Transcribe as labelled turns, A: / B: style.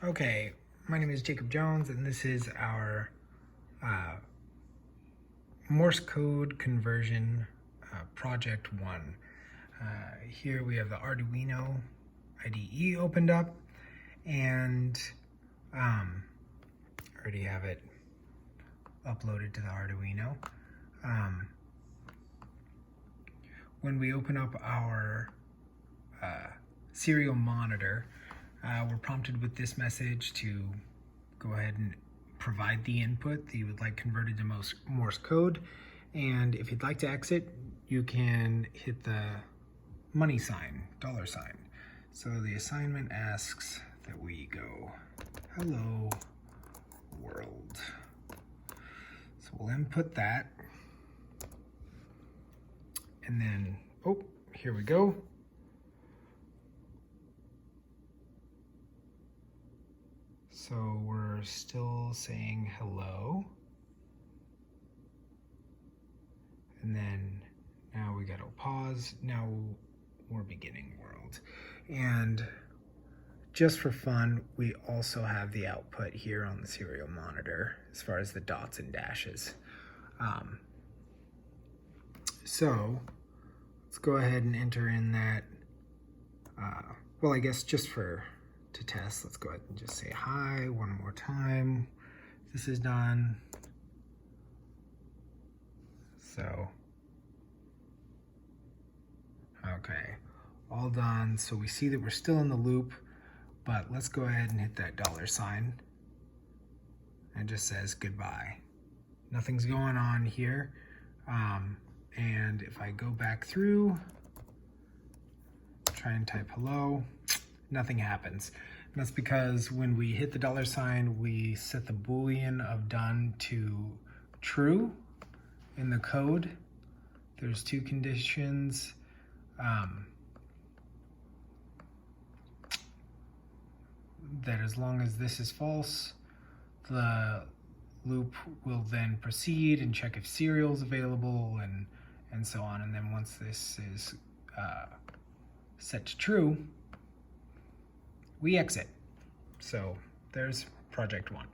A: Okay, my name is Jacob Jones, and this is our Morse code conversion project 1. Here we have the Arduino IDE opened up, and I already have it uploaded to the Arduino. When we open up our serial monitor, we're prompted with this message to go ahead and provide the input that you would like converted to Morse code. And if you'd like to exit, you can hit the money sign, $sign. So the assignment asks that we go, hello world. So we'll input that. And then, oh, here we go. So we're still saying hello. And then now we gotta pause. Now we're beginning world. And just for fun, we also have the output here on the serial monitor as far as the dots and dashes. So let's go ahead and enter in that. Well, I guess just to test, let's go ahead and just say hi one more time. This is done. So, okay, all done. So we see that we're still in the loop, but let's go ahead and hit that $sign. And it just says goodbye. Nothing's going on here. And if I go back through, try and type hello, nothing happens. And that's because when we hit the $sign, we set the Boolean of done to true in the code. There's two conditions. That as long as this is false, the loop will then proceed and check if serial is available and so on. And then once this is set to true, we exit. So there's project 1.